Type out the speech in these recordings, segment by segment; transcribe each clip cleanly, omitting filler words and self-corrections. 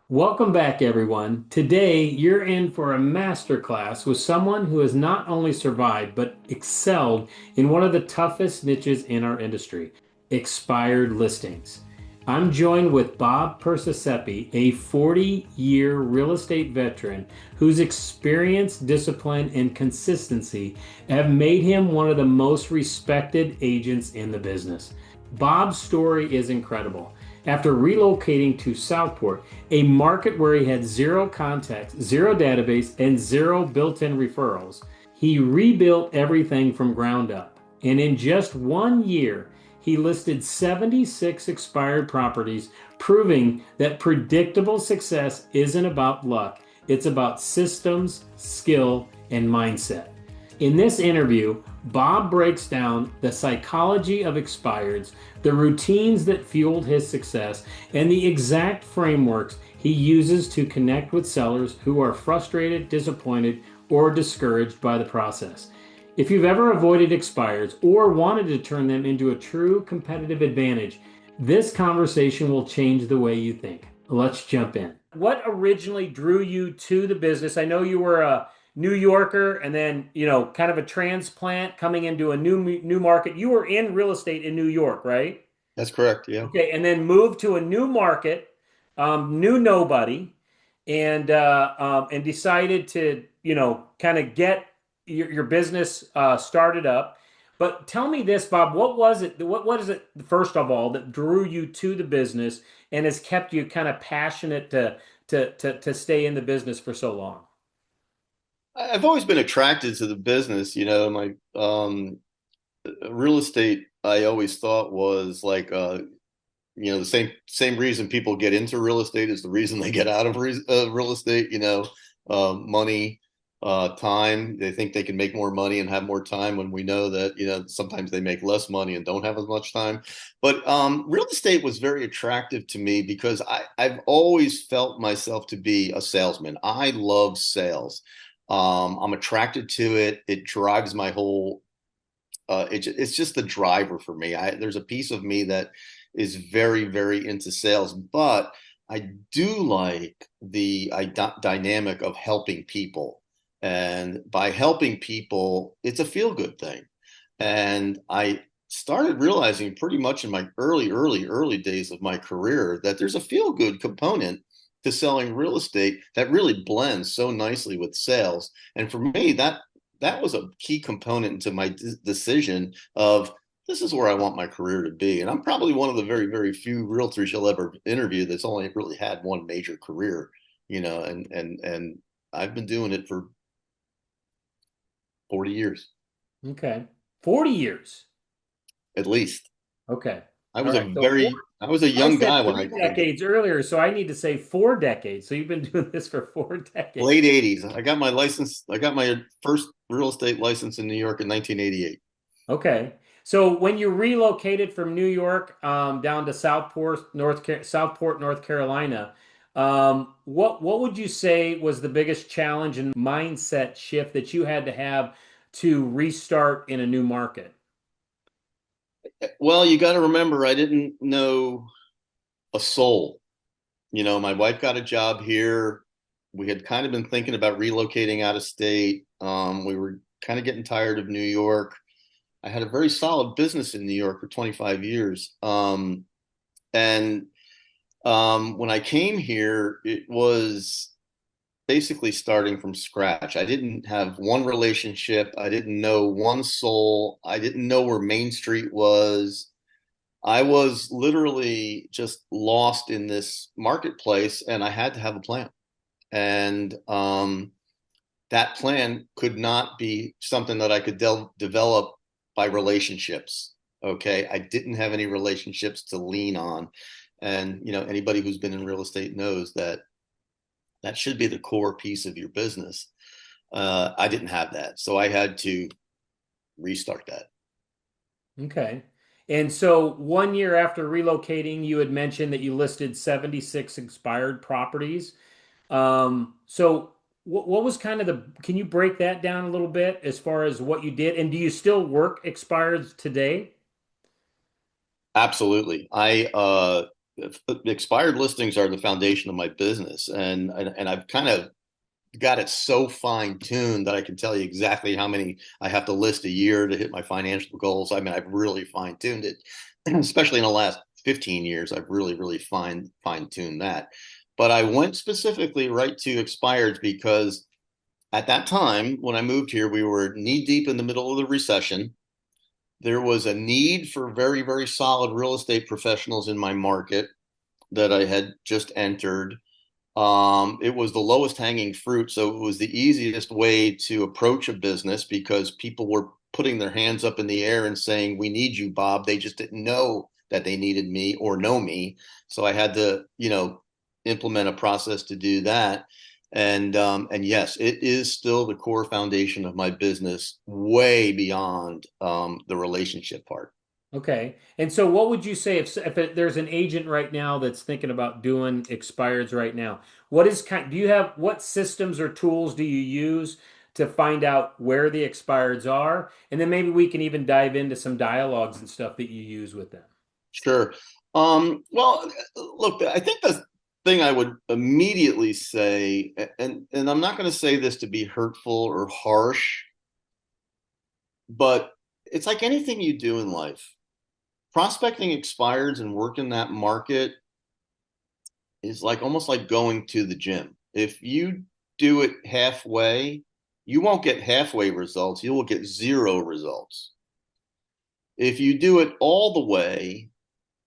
Welcome back, everyone. Today, you're in for a masterclass with someone who has not only survived but excelled in one of the toughest niches in our industry, expired listings. I'm joined with Bob Percesepe, a 40-year real estate veteran whose experience, discipline, and consistency have made him one of the most respected agents in the business. Bob's story is incredible. After relocating to Southport, a market where he had zero contacts, zero database, and zero built-in referrals, he rebuilt everything from ground up. And in just 1 year, he listed 76 expired properties, proving that predictable success isn't about luck, it's about systems, skill, and mindset. In this interview, Bob breaks down the psychology of expireds, the routines that fueled his success, and the exact frameworks he uses to connect with sellers who are frustrated, disappointed, or discouraged by the process. If you've ever avoided expireds or wanted to turn them into a true competitive advantage, this conversation will change the way you think. Let's jump in. What originally drew you to the business? I know you were a New Yorker and then, kind of a transplant coming into a new market. You were in real estate in New York, right? That's correct. Yeah. Okay, and then moved to a new market, knew nobody, and decided to, kind of get your business started up. But tell me this, Bob, what was it? What is it, first of all, that drew you to the business and has kept you kind of passionate to stay in the business for so long? I've always been attracted to the business. My real estate, I always thought was like, the same reason people get into real estate is the reason they get out of real estate. Money, time. They think they can make more money and have more time when we know that, sometimes they make less money and don't have as much time. But real estate was very attractive to me because I've always felt myself to be a salesman. I love sales. I'm attracted to it. It drives my whole. It's just the driver for me. There's a piece of me that is very, very into sales, but I do like the dynamic of helping people. And by helping people, it's a feel good thing. And I started realizing pretty much in my early days of my career that there's a feel good component to selling real estate that really blends so nicely with sales. And for me, that was a key component to my decision of this is where I want my career to be. And I'm probably one of the very, very few realtors you'll ever interview that's only really had one major career, and I've been doing it for 40 years Okay. 40 years. at least. Okay. I All was right. So I was a I young said guy when I three got into decades earlier, so I need to say 4 decades. So you've been doing this for 4 decades. late 80s. I got my license. I got my first real estate license in New York in 1988. Okay. So when you relocated from New York down to Southport, North Carolina, what would you say was the biggest challenge and mindset shift that you had to have to restart in a new market? Well, you got to remember, I didn't know a soul. My wife got a job here. We had kind of been thinking about relocating out of state. We were kind of getting tired of New York. I had a very solid business in New York for 25 years. And when I came here, it was basically starting from scratch. I didn't have one relationship. I didn't know one soul. I didn't know where Main Street was. I was literally just lost in this marketplace and I had to have a plan. And that plan could not be something that I could develop by relationships. Okay. I didn't have any relationships to lean on. And, anybody who's been in real estate knows that that should be the core piece of your business. I didn't have that. So I had to restart that. Okay. And so 1 year after relocating, you had mentioned that you listed 76 expired properties. So what was kind of can you break that down a little bit as far as what you did? And do you still work expireds today? Absolutely. expired listings are the foundation of my business, and I've kind of got it so fine tuned that I can tell you exactly how many I have to list a year to hit my financial goals. I mean, I've really fine tuned it, especially in the last 15 years. I've really fine tuned that. But I went specifically right to expireds because at that time when I moved here, we were knee deep in the middle of the recession. There was a need for very solid real estate professionals in my market that I had just entered. It was the lowest hanging fruit, so it was the easiest way to approach a business because people were putting their hands up in the air and saying, "We need you, Bob." They just didn't know that they needed me or know me, so I had to, implement a process to do that. And yes, it is still the core foundation of my business, way beyond the relationship part. Okay. And so what would you say there's an agent right now that's thinking about doing expireds right now? Do you have what systems or tools do you use to find out where the expireds are? And then maybe we can even dive into some dialogues and stuff that you use with them. Sure. Well, look, I think the thing I would immediately say, and I'm not going to say this to be hurtful or harsh, but it's like anything you do in life. Prospecting expireds and working that market is like almost like going to the gym. If you do it halfway, you won't get halfway results. You will get zero results. If you do it all the way,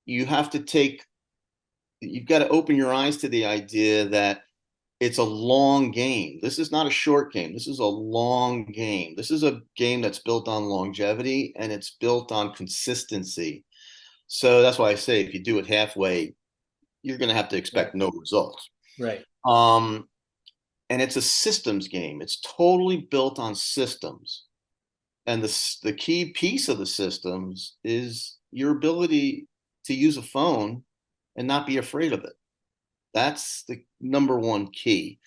you have to take you've got to open your eyes to the idea that it's a long game. This is not a short game. This is a long game. This is a game that's built on longevity and it's built on consistency. So that's why I say if you do it halfway, you're going to have to Right. expect no results. Right. Um, and it's a systems game. It's totally built on systems. And the key piece of the systems is your ability to use a phone and not be afraid of it. That's the number one key.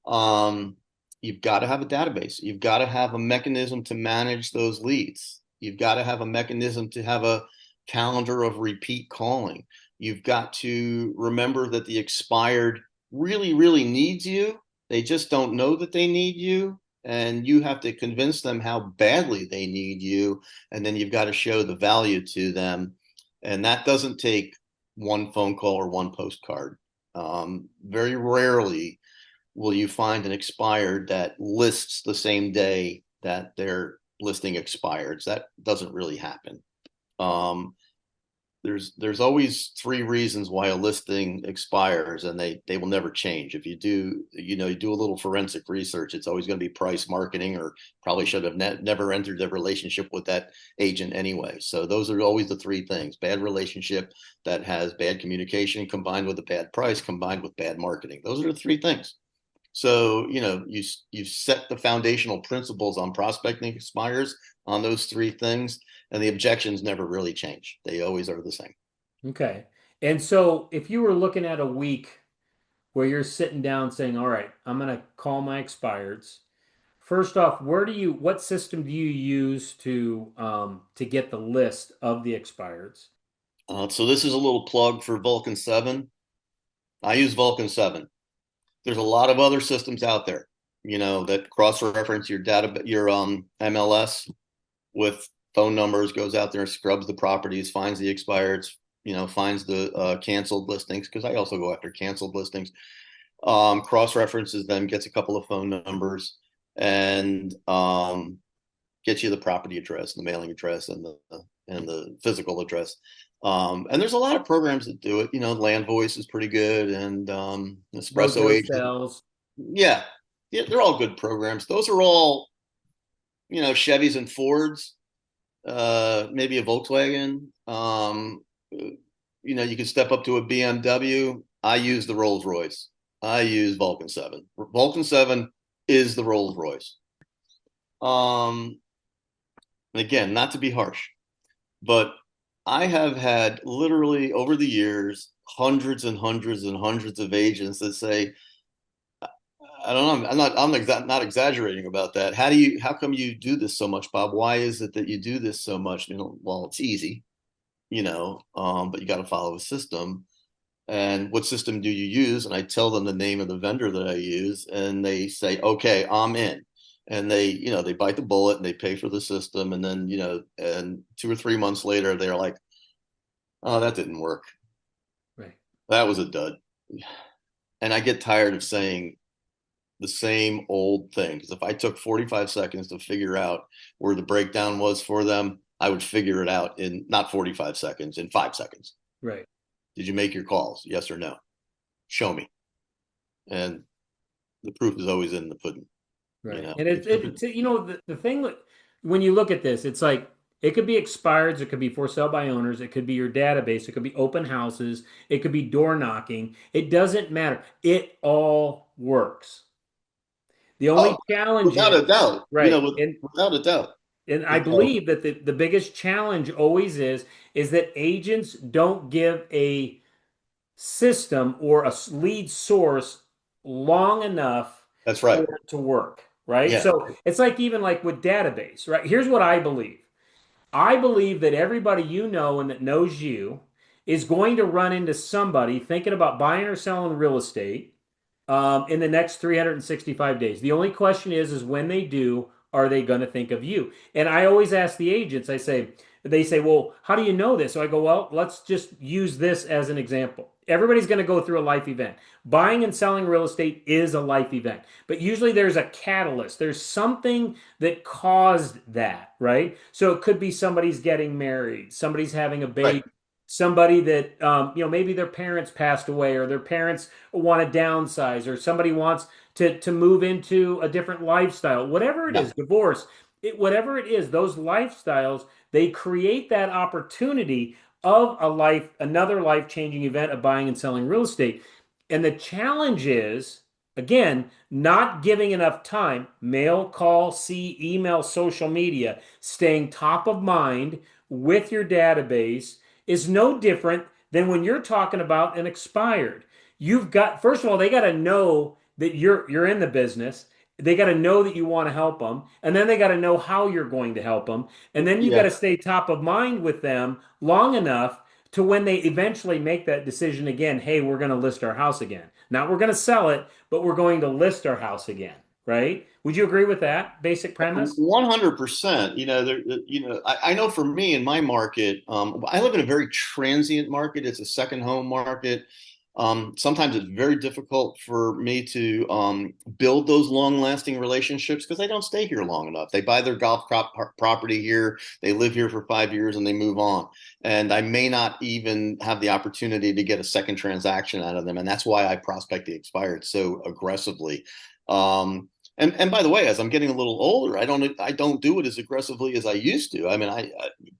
Um, you've got to have a database. You've got to have a mechanism to manage those leads. You've got to have a mechanism to have a calendar of repeat calling. You've got to remember that the expired really needs you. They just don't know that they need you. And you have to convince them how badly they need you. And then you've got to show the value to them. And that doesn't take one phone call or one postcard. Very rarely will you find an expired that lists the same day that their listing expires. That doesn't really happen. Um, there's always three reasons why a listing expires, and they will never change. If you do, you do a little forensic research, it's always going to be price, marketing, or probably should have never entered a relationship with that agent anyway. So those are always the three things: bad relationship that has bad communication combined with a bad price combined with bad marketing. Those are the three things. So, you set the foundational principles on prospecting expires on those three things, and the objections never really change. They always are the same. Okay. And so if you were looking at a week where you're sitting down saying, all right, I'm going to call my expireds. First off, what system do you use to get the list of the expireds? So this is a little plug for Vulcan 7. I use Vulcan 7. There's a lot of other systems out there, that cross-reference your data, your MLS with phone numbers, goes out there, scrubs the properties, finds the expireds, finds the canceled listings, because I also go after canceled listings. Cross-references them, gets a couple of phone numbers, and gets you the property address, the mailing address, and the physical address. And there's a lot of programs that do it. Land Voice is pretty good, and Espresso Mojo Agent. cells. Yeah, yeah, they're all good programs. Those are all, Chevys and Fords, maybe a Volkswagen. You can step up to a BMW. I use the Rolls Royce. I use Vulcan 7. Vulcan 7 is the Rolls Royce. And again, not to be harsh, but I have had literally over the years hundreds and hundreds and hundreds of agents that say, I don't know, not exaggerating about that. How come you do this so much, Bob? Why is it that you do this so much? Well, it's easy, but you got to follow a system. And what system do you use? And I tell them the name of the vendor that I use, and they say, okay, I'm in. And they bite the bullet and they pay for the system. And then, and 2 or 3 months later, they're like, oh, that didn't work. Right. That was a dud. And I get tired of saying the same old thing. Because if I took 45 seconds to figure out where the breakdown was for them, I would figure it out in not 45 seconds, in 5 seconds. Right. Did you make your calls? Yes or no? Show me. And the proof is always in the pudding. Right. And If you could, the thing that when you look at this, it's like it could be expireds, it could be for sale by owners, it could be your database, it could be open houses, it could be door knocking. It doesn't matter. It all works. The only oh, challenge without is, a doubt, right. without a doubt. And I believe that the biggest challenge always is that agents don't give a system or a lead source long enough That's for right. it to work, right? Yeah, So it's like even like with database, right? Here's what I believe. I believe that everybody you know and that knows you is going to run into somebody thinking about buying or selling real estate in the next 365 days. The only question is when they do, are they going to think of you? And I always ask the agents, they say, well, how do you know this? So I go, well, let's just use this as an example. Everybody's going to go through a life event. Buying and selling real estate is a life event, but usually there's a catalyst. There's something that caused that, right? So it could be somebody's getting married, somebody's having a right. baby, somebody that maybe their parents passed away or their parents want to downsize or somebody wants to move into a different lifestyle, whatever it Yeah, is, divorce, whatever it is, those lifestyles, they create that opportunity of another life-changing event of buying and selling real estate. And the challenge is, again, not giving enough time, mail, call, see, email, social media, staying top of mind with your database is no different than when you're talking about an expired. You've got, first of all, they got to know that you're in the business. They got to know that you want to help them, and then they got to know how you're going to help them, and then you got yeah. to stay top of mind with them long enough to when they eventually make that decision again. Hey, we're going to list our house again. Not we're going to sell it, but we're going to list our house again. Right? Would you agree with that basic premise? 100%. I know for me in my market, I live in a very transient market. It's a second home market. Sometimes it's very difficult for me to build those long-lasting relationships because they don't stay here long enough. They buy their property here, they live here for 5 years, and they move on. And I may not even have the opportunity to get a second transaction out of them, and that's why I prospect the expired so aggressively. And by the way, as I'm getting a little older, I don't do it as aggressively as I used to. I mean, I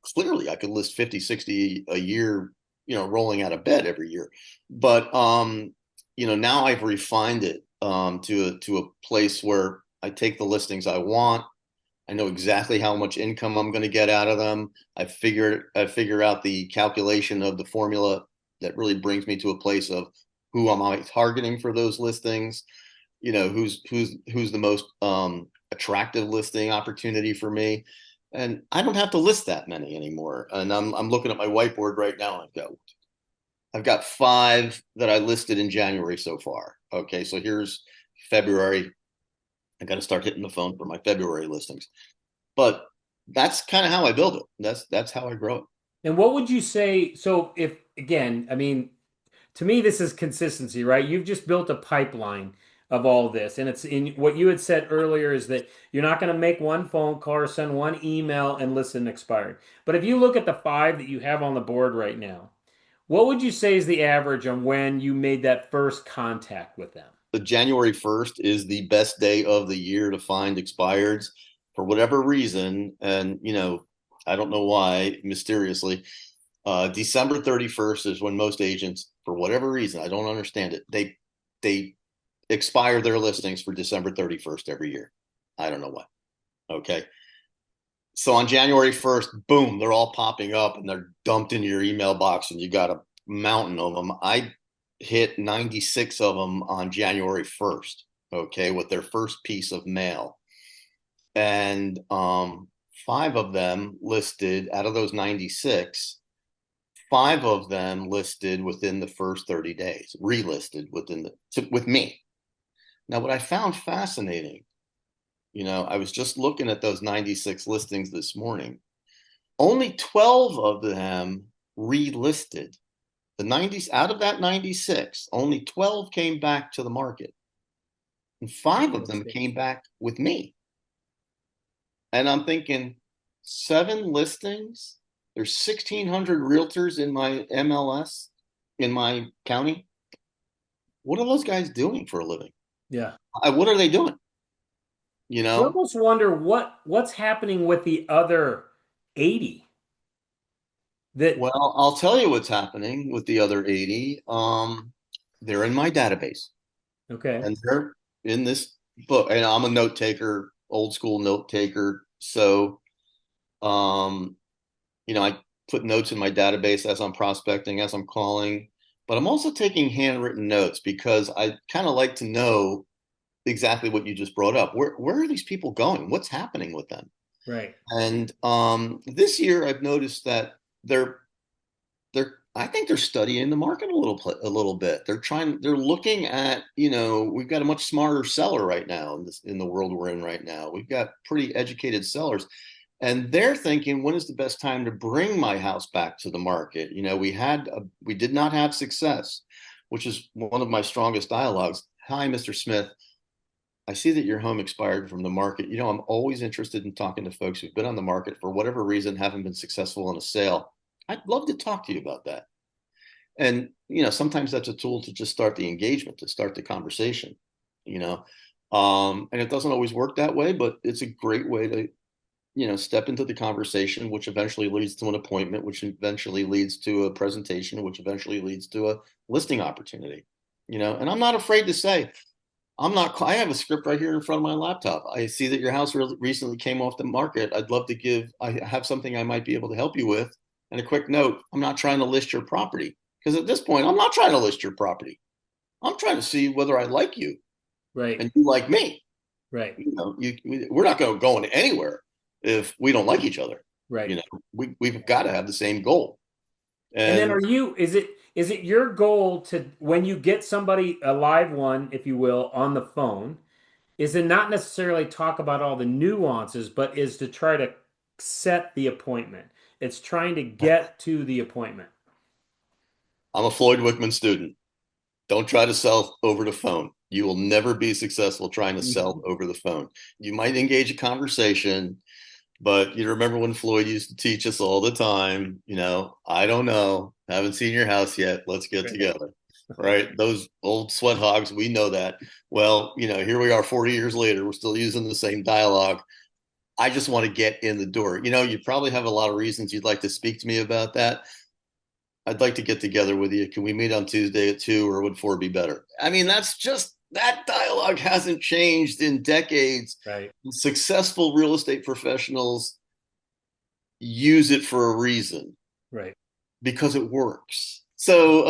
clearly I could list 50, 60 a year, rolling out of bed every year. But now I've refined it to a place where I take the listings I want. I know exactly how much income I'm going to get out of them. I figure out the calculation of the formula that really brings me to a place of who am I targeting for those listings, who's the most attractive listing opportunity for me. And I don't have to list that many anymore. And I'm looking at my whiteboard right now. I've got 5 that I listed in January so far. Okay, so here's February. I got to start hitting the phone for my February listings. But that's kind of how I build it. That's how I grow it. And what would you say? So, if again, I mean, to me, this is consistency, right? You've just built a pipeline of all this. And it's in what you had said earlier is that you're not going to make one phone call or send one email and listen expired. But if you look at the 5 that you have on the board right now, what would you say is the average on when you made that first contact with them? The January 1st is the best day of the year to find expireds for whatever reason. And, I don't know why, mysteriously. December 31st is when most agents, for whatever reason, I don't understand it, they expire their listings for December 31st every year. I don't know why. Okay. So on January 1st, boom, they're all popping up and they're dumped into your email box and you got a mountain of them. I hit 96 of them on January 1st, okay, with their first piece of mail. And 5 of them listed out of those 96, 5 of them listed within the first 30 days, relisted with me. Now, what I found fascinating, I was just looking at those 96 listings this morning. Only 12 of them relisted. The 90s out of that 96, only 12 came back to the market, and 5 of them came back with me. And I'm thinking, 7 listings. There's 1,600 realtors in my MLS in my county. What are those guys doing for a living? Yeah. What are they doing? You You know, almost wonder what's happening with the other 80 that well, I'll tell you what's happening with the other 80. They're in my database, okay. and they're in this book. And I'm a note taker, old school note taker. So, um, I put notes in my database as I'm prospecting, as I'm calling, but I'm also taking handwritten notes because I kind of like to know exactly what you just brought up. Where are these people going? What's happening with them? Right. And this year, I've noticed that they're I think they're studying the market a little bit. They're looking at, we've got a much smarter seller right now in the world we're in right now. We've got pretty educated sellers, and they're thinking, when is the best time to bring my house back to the market? We did not have success, which is one of my strongest dialogues. Hi, Mr. Smith. I see that your home expired from the market. I'm always interested in talking to folks who've been on the market for whatever reason, haven't been successful in a sale. I'd love to talk to you about that. And, sometimes that's a tool to just start the engagement, to start the conversation, you know. And it doesn't always work that way, but it's a great way to, step into the conversation, which eventually leads to an appointment, which eventually leads to a presentation, which eventually leads to a listing opportunity, and I'm not afraid to say, I have a script right here in front of my laptop. I see that your house recently came off the market. I have something I might be able to help you with. And a quick note, I'm not trying to list your property because at this point, I'm not trying to list your property. I'm trying to see whether I like you Right. and you like me. Right. We're not going to go anywhere if we don't like each other. Right. We've got to have the same goal. And then And is it your goal to, when you get somebody, a live one, if you will, on the phone, is it not necessarily talk about all the nuances, but is to try to set the appointment? It's trying to get to the appointment. I'm a Floyd Wickman student. Don't try to sell over the phone. You will never be successful trying to sell Mhm. over the phone. You might engage a conversation, but you remember when Floyd used to teach us all the time, I don't know, haven't seen your house yet. Let's get Right. together. Right? Those old sweat hogs, we know that. Well, here we are 40 years later. We're still using the same dialogue. I just want to get in the door. You probably have a lot of reasons you'd like to speak to me about that. I'd like to get together with you. Can we meet on Tuesday at 2, or would 4 be better? I mean, that dialogue hasn't changed in decades. Right. Successful real estate professionals use it for a reason, Right. because it works. So,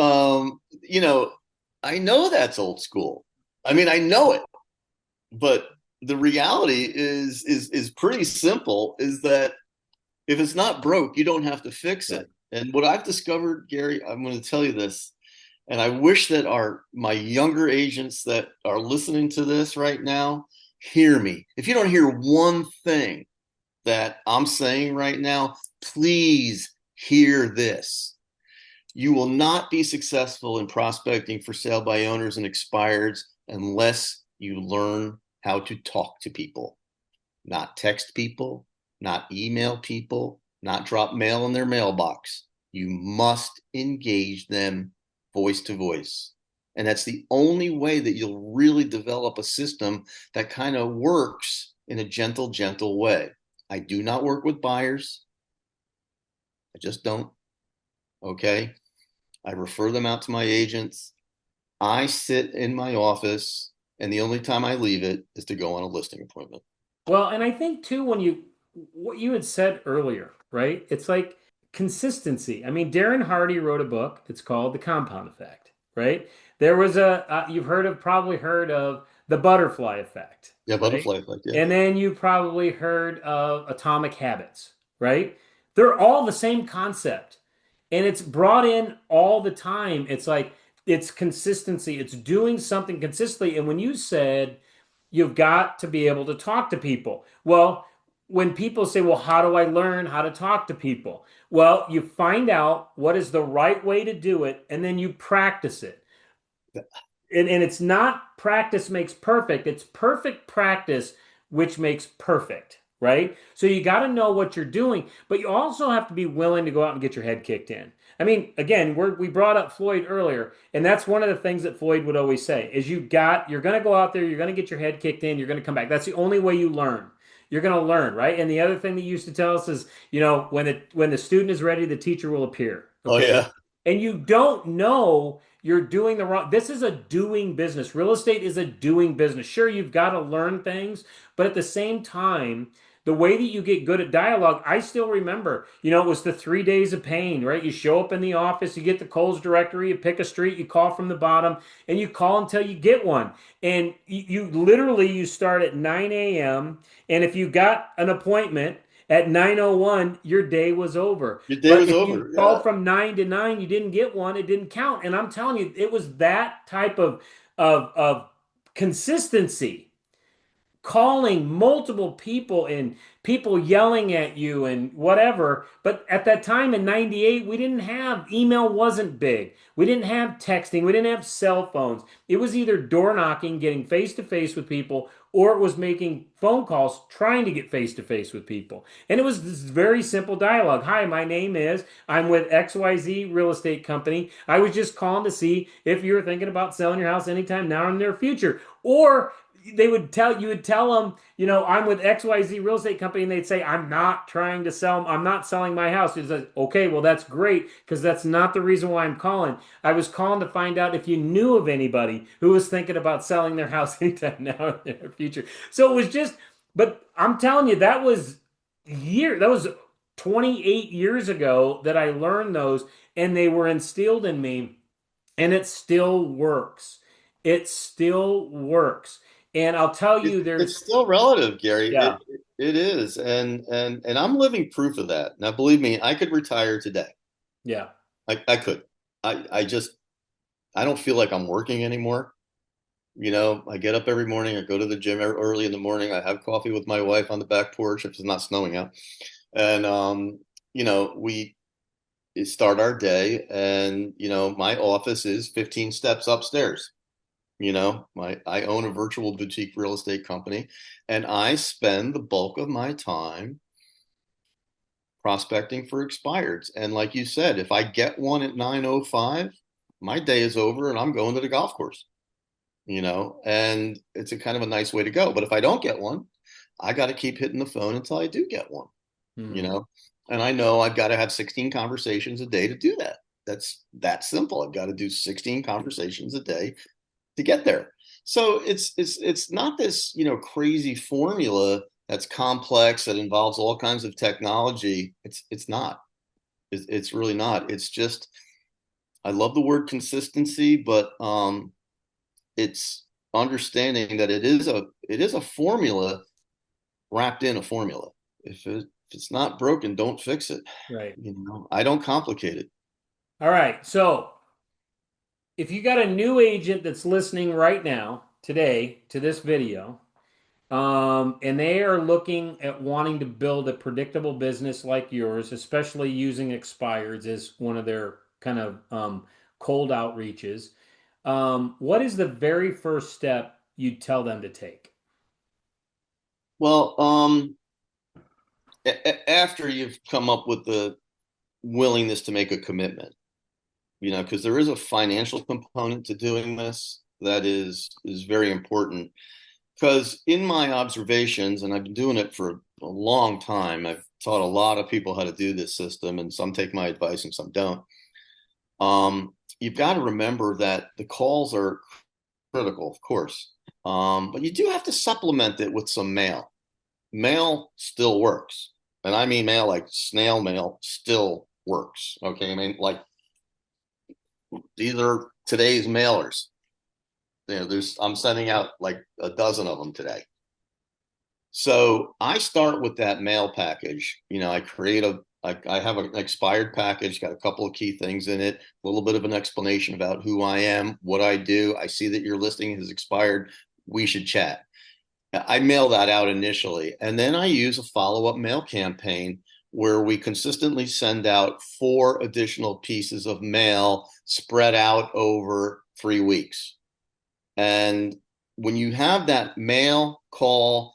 I know that's old school. I mean, I know it, but the reality is pretty simple, is that if it's not broke, you don't have to fix Right. it. And what I've discovered, Gary, I'm going to tell you this, and I wish that my younger agents that are listening to this right now hear me. If you don't hear one thing that I'm saying right now, please hear this. You will not be successful in prospecting for sale by owners and expireds unless you learn how to talk to people, not text people, not email people, not drop mail in their mailbox. You must engage them voice to voice. And that's the only way that you'll really develop a system that kind of works in a gentle, gentle way. I do not work with buyers. I just don't. Okay. I refer them out to my agents. I sit in my office, and the only time I leave it is to go on a listing appointment. Well, and I think too, what you had said earlier, right? It's like consistency. I mean, Darren Hardy wrote a book. It's called The Compound Effect, right? There was you've probably heard of the butterfly effect, Yeah, right? butterfly effect. Yeah. And then you probably heard of atomic habits, right? They're all the same concept. and it's brought in all the time. It's like it's consistency. It's doing something consistently. And when you said you've got to be able to talk to people, well, when people say, well, how do I learn how to talk to people? Well, you find out what is the right way to do it, and then you practice it. And it's not practice makes perfect, it's perfect practice which makes perfect, right? So you got to know what you're doing, but you also have to be willing to go out and get your head kicked in. I mean, again, we brought up Floyd earlier, and that's one of the things that Floyd would always say is you're going to go out there, you're going to get your head kicked in, you're going to come back. That's the only way you learn. You're going to learn, right? And the other thing that he used to tell us is, when the student is ready, the teacher will appear. Oh Okay, yeah. and you don't know you're doing the wrong. This is a doing business. Real estate is a doing business. Sure, you've got to learn things, but at the same time, the way that you get good at dialogue, I still remember, it was the 3 days of pain, right? You show up in the office, you get the Coles directory, you pick a street, you call from the bottom, and you call until you get one. And you literally you start at 9 a.m. And if you got an appointment at 9:01, your day was over. Your day But was if you over. called Yeah. from 9 to 9, you didn't get one, it didn't count. And I'm telling you, it was that type of consistency, calling multiple people and people yelling at you and whatever. But at that time in 98, we didn't have email, wasn't big. We didn't have texting. We didn't have cell phones. It was either door knocking, getting face to face with people, or it was making phone calls, trying to get face to face with people. And it was this very simple dialogue. Hi, my name is, I'm with XYZ Real Estate Company. I was just calling to see if you were thinking about selling your house anytime now or in the near future. Or you would tell them, I'm with XYZ Real Estate Company, and they'd say, I'm not trying to sell, I'm not selling my house. It's like, okay, well, that's great, because that's not the reason why I'm calling. I was calling to find out if you knew of anybody who was thinking about selling their house anytime now or in the future. So it was just, but I'm telling you, that was 28 years ago that I learned those, and they were instilled in me, and it still works. It still works. And I'll tell you, It's there's, still relative, Gary. yeah, It is, and I'm living proof of that. Now, believe me, I could retire today. yeah, I could. I just I don't feel like I'm working anymore. I get up every morning. I go to the gym early in the morning. I have coffee with my wife on the back porch if it's not snowing out, and we start our day. And my office is 15 steps upstairs. I own a virtual boutique real estate company, and I spend the bulk of my time prospecting for expireds. And like you said, if I get one at 9:05, my day is over and I'm going to the golf course, and it's a kind of a nice way to go. But if I don't get one, I got to keep hitting the phone until I do get one, you mhm, know, and I know I've got to have 16 conversations a day to do that. That's that simple. I've got to do 16 conversations a day to get there. So it's not this crazy formula that's complex that involves all kinds of technology. It's not. It's really not. It's just I love the word consistency, but it's understanding that it is a formula wrapped in a formula. If it's not broken, don't fix it. right. I don't complicate it. All right. So if you got a new agent that's listening right now, today, to this video, and they are looking at wanting to build a predictable business like yours, especially using expireds as one of their kind of cold outreaches, what is the very first step you tell them to take? Well, after you've come up with the willingness to make a commitment, because there is a financial component to doing this that is very important. Because in my observations, and I've been doing it for a long time, I've taught a lot of people how to do this system, and some take my advice and some don't. You've got to remember that the calls are critical, of course, but you do have to supplement it with some mail. Mail still works, and I mean mail like snail mail still works. Okay, I mean like these are today's mailers. I'm sending out like a dozen of them today. So I start with that mail package. I create I have an expired package, got a couple of key things in it, a little bit of an explanation about who I am, what I do. I see that your listing has expired. We should chat. I mail that out initially, and then I use a follow-up mail campaign where we consistently send out 4 additional pieces of mail spread out over 3 weeks. And when you have that mail, call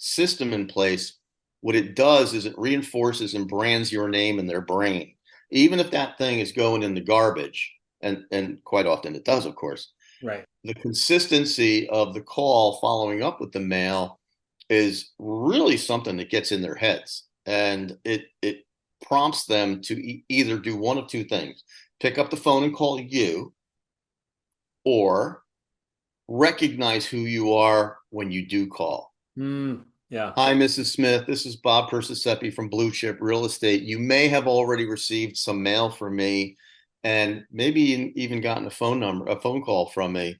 system in place, what it does is it reinforces and brands your name in their brain. Even if that thing is going in the garbage, and quite often it does, of course, Right. the consistency of the call following up with the mail is really something that gets in their heads. And it prompts them to either do one of two things: pick up the phone and call you, or recognize who you are when you do call. Yeah. Hi, Mrs. Smith. This is Bob Perspi from Blue Chip Real Estate. You may have already received some mail from me and maybe even gotten a phone call from me.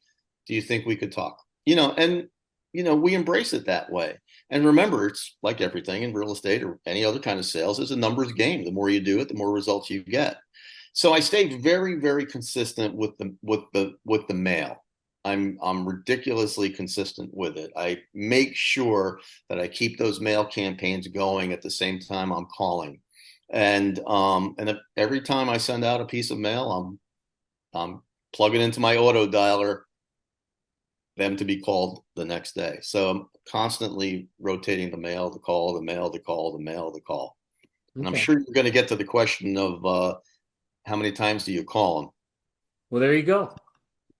Do you think we could talk? We embrace it that way. And remember, it's like everything in real estate or any other kind of sales, it's a numbers game. The more you do it, the more results you get. So I stayed very, very consistent with the mail. I'm ridiculously consistent with it. I make sure that I keep those mail campaigns going at the same time I'm calling. And every time I send out a piece of mail, I'm plugging into my auto dialer them to be called the next day. So I'm constantly rotating the mail, the call, the mail, the call, the mail, the call. And I'm Okay. sure you're going to get to the question of how many times do you call Well, there you go.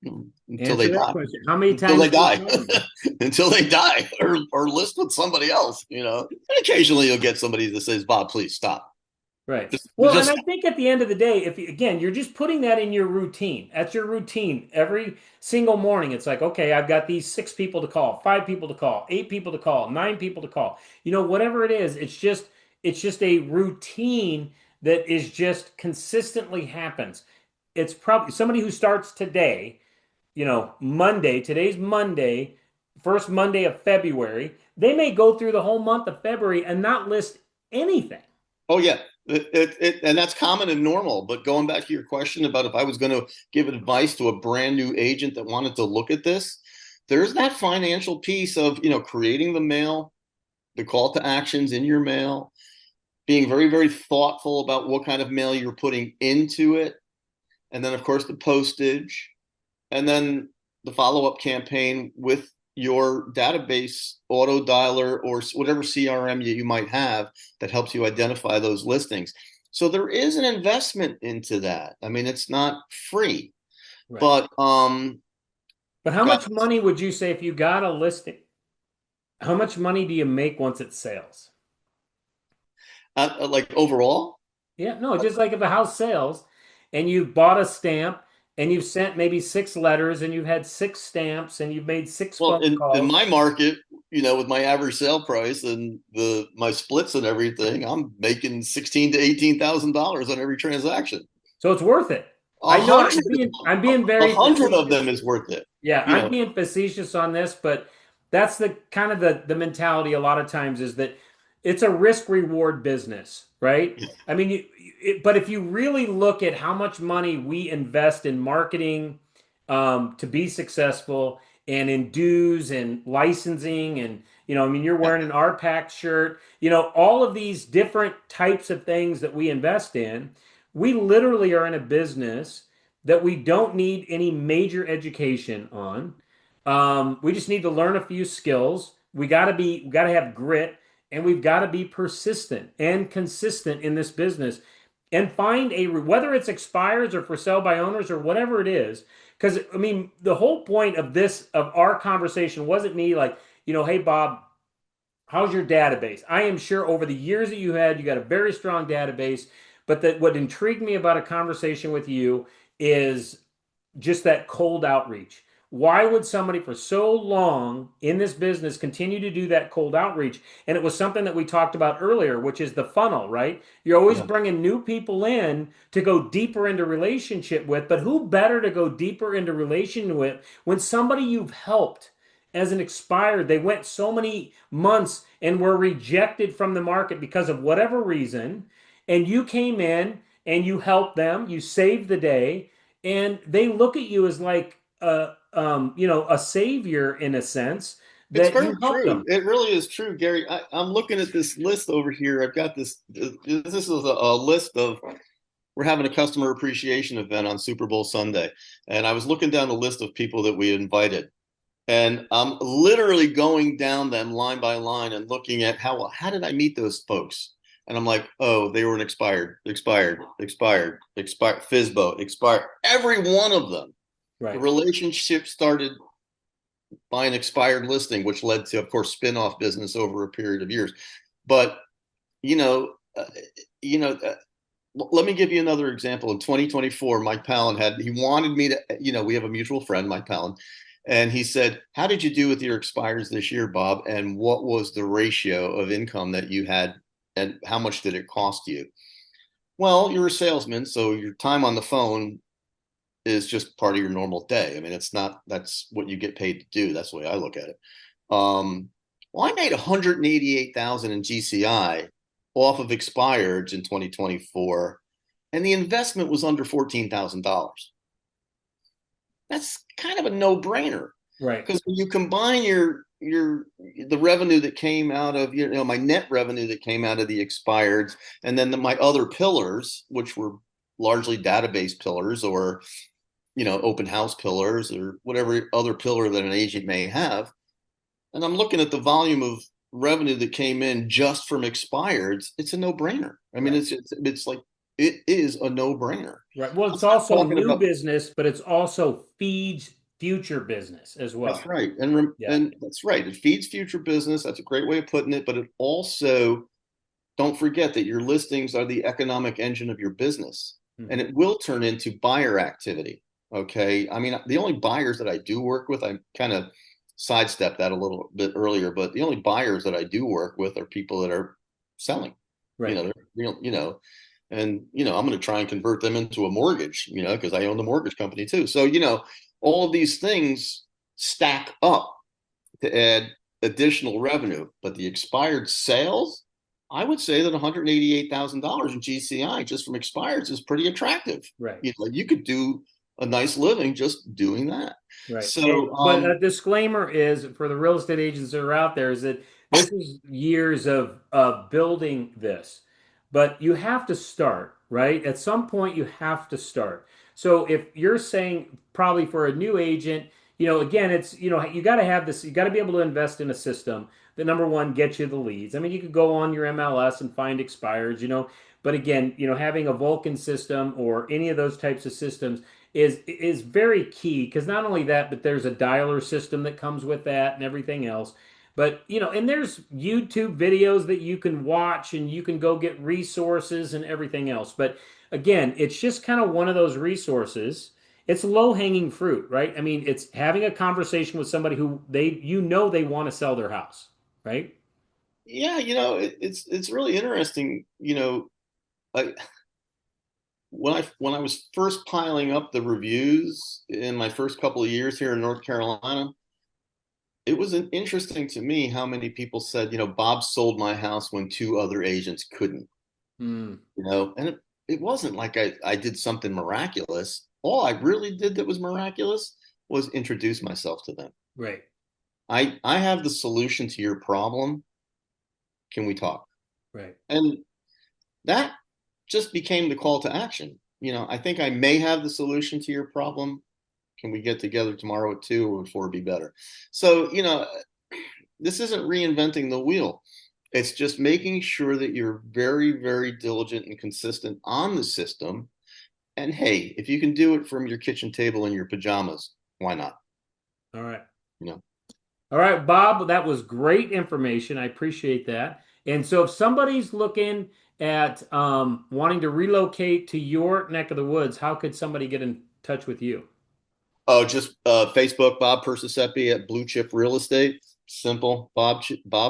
them until Answer they that die? question. How many Until times they do you die, call them? until they die, or list with somebody else. And occasionally you'll get somebody that says, "Bob, please stop." Right. Well, and Just I think at the end of the day, if you, again, you're just putting that in your routine. That's your routine. Every single morning, it's like, okay, I've got these 6 people to call, 5 people to call, 8 people to call, 9 people to call. Whatever it is, it's just a routine that is just consistently happens. It's probably somebody who starts today, Monday, today's Monday, first Monday of February. They may go through the whole month of February and not list anything. Oh yeah, and that's common and normal. But going back to your question about if I was going to give advice to a brand new agent that wanted to look at this, there's that financial piece of creating the mail, the call to actions in your mail, being very, very thoughtful about what kind of mail you're putting into it, and then of course the postage, and then the follow-up campaign with your database auto dialer or whatever CRM you might have that helps you identify those listings. So there is an investment into that. I mean, it's not free, Right. but But how got much money would you say if you got a listing? How much money do you make once it sells? like overall. Yeah, no, just like if a house sells and you've bought a stamp and you've sent maybe 6 letters and you've had 6 stamps and you've made six Well, phone in calls. my market, with my average sale price and my splits and everything, I'm making $16,000 to $18,000 on every transaction. So it's worth it. A I know hundred, I'm being a very hundred of facetious. them is worth it. Yeah, You I'm know, being facetious on this, but that's the kind of the mentality a lot of times is that it's a risk reward business, right? I mean, but if you really look at how much money we invest in marketing to be successful and in dues and licensing and I mean, you're yeah, wearing an RPAC shirt, all of these different types of things that we invest in, we literally are in a business that we don't need any major education on. We just need to learn a few skills. We got to have grit, and we've got to be persistent and consistent in this business, and find whether it's expires or for sale by owners or whatever it is. Because I mean, the whole point of our conversation wasn't me like, hey Bob, how's your database? I am sure over the years that you got a very strong database. But that what intrigued me about a conversation with you is just that cold outreach. Why would somebody for so long in this business continue to do that cold outreach? And it was something that we talked about earlier, which is the funnel, right? You're always yeah, bringing new people in to go deeper into relationship with, but who better to go deeper into relation with when somebody you've helped as an expired. They went so many months and were rejected from the market because of whatever reason. And you came in and you helped them, you saved the day, and they look at you as like a savior in a sense It's that very you helped true. them. It really is true, Gary. I'm looking at this list over here. I've got this. This is a list of. We're having a customer appreciation event on Super Bowl Sunday, and I was looking down the list of people that we invited, and I'm literally going down them line by line and looking at how did I meet those folks? And I'm like, oh, they were an expired, FISBO, expired. Every one of them. The Right. relationship started by an expired listing, which led to, of course, spin-off business over a period of years. But you know, uh, you know, let me give you another example. In 2024, Mike Palin he wanted me to, we have a mutual friend, Mike Palin, and he said, how did you do with your expires this year, Bob? And what was the ratio of income that you had, and how much did it cost you? Well, you're a salesman, so your time on the phone is just part of your normal day. I mean, it's not, that's what you get paid to do. That's the way I look at it. Well, I made 188,000 in GCI off of expireds in 2024, and the investment was under $14,000. That's kind of a no-brainer, Right. because when you combine the revenue that came out of my net revenue that came out of the expireds, and then my other pillars, which were largely database pillars or open house pillars or whatever other pillar that an agent may have, and I'm looking at the volume of revenue that came in just from expireds, it's a no-brainer. I mean, Right. it's like it is a no-brainer. Right. Well, I'm it's not also talking new about. business, but it's also feeds future business as That's well. right, Yeah. and that's right. It feeds future business. That's a great way of putting it. But it also, don't forget that your listings are the economic engine of your business, and Hmm. it will turn into buyer activity. Okay, I mean, the only buyers that I do work with, I kind of sidestepped that a little bit earlier, but the only buyers that I do work with are people that are selling. Right. They're real, and I'm going to try and convert them into a mortgage, because I own the mortgage company too. So all of these things stack up to add additional revenue. But the expired sales, I would say that $188,000 in GCI just from expireds is pretty attractive. Right. You could do a nice living just doing that. Right. So, But a disclaimer is for the real estate agents that are out there is that this is years of building this, but you have to start, right? At some point, you have to start. So if you're saying probably for a new agent, again, it's, you got to have this, you got to be able to invest in a system that number one gets you the leads. I mean, you could go on your MLS and find expireds, but again, having a Vulcan system or any of those types of systems is very key because not only that, but there's a dialer system that comes with that and everything else. But and there's YouTube videos that you can watch and you can go get resources and everything else. But again, it's just kind of one of those resources. It's low hanging fruit, right? I mean, it's having a conversation with somebody who they want to sell their house, right? yeah, it's really interesting. I, when I was first piling up the reviews in my first couple of years here in North Carolina, it was interesting to me how many people said, Bob sold my house when two other agents couldn't. Hmm. And it wasn't like I did something miraculous. All I really did that was miraculous was introduce myself to them. Right, I have the solution to your problem. Can we talk? right. And that just became the call to action. I think I may have the solution to your problem. Can we get together tomorrow at 2 or 4 be better? So, this isn't reinventing the wheel. It's just making sure that you're very, very diligent and consistent on the system. And hey, if you can do it from your kitchen table in your pajamas, why not? All right. You know. All right, Bob, that was great information. I appreciate that. And so, if somebody's looking at wanting to relocate to your neck of the woods, how could somebody get in touch with you? Oh, just Facebook, Bob Percesepe at Blue Chip Real Estate. Simple. Bob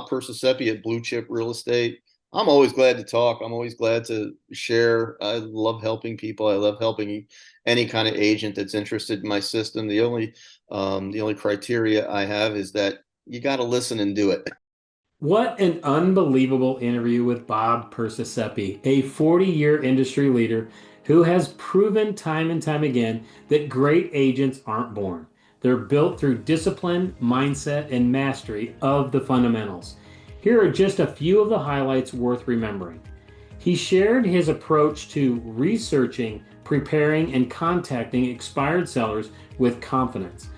Percesepe at Blue Chip Real Estate. I'm always glad to talk. I'm always glad to share. I love helping people. I love helping any kind of agent that's interested in my system. The only criteria I have is that you got to listen and do it. What an unbelievable interview with Bob Percesepe, a 40-year industry leader who has proven time and time again that great agents aren't born. They're built through discipline, mindset, and mastery of the fundamentals. Here are just a few of the highlights worth remembering. He shared his approach to researching, preparing, and contacting expired sellers with confidence.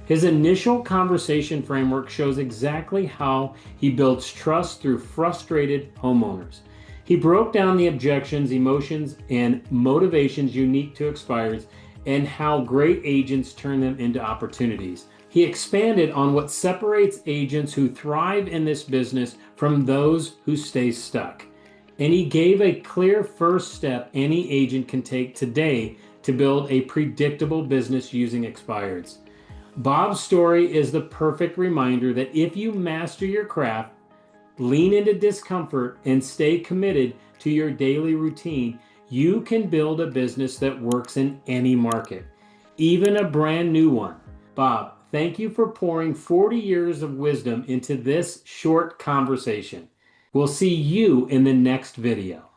His initial conversation framework shows exactly how he builds trust through frustrated homeowners. He broke down the objections, emotions, and motivations unique to expireds and how great agents turn them into opportunities. He expanded on what separates agents who thrive in this business from those who stay stuck. And he gave a clear first step any agent can take today to build a predictable business using expireds. Bob's story is the perfect reminder that if you master your craft, lean into discomfort, and stay committed to your daily routine, you can build a business that works in any market, even a brand new one. Bob, thank you for pouring 40 years of wisdom into this short conversation. We'll see you in the next video.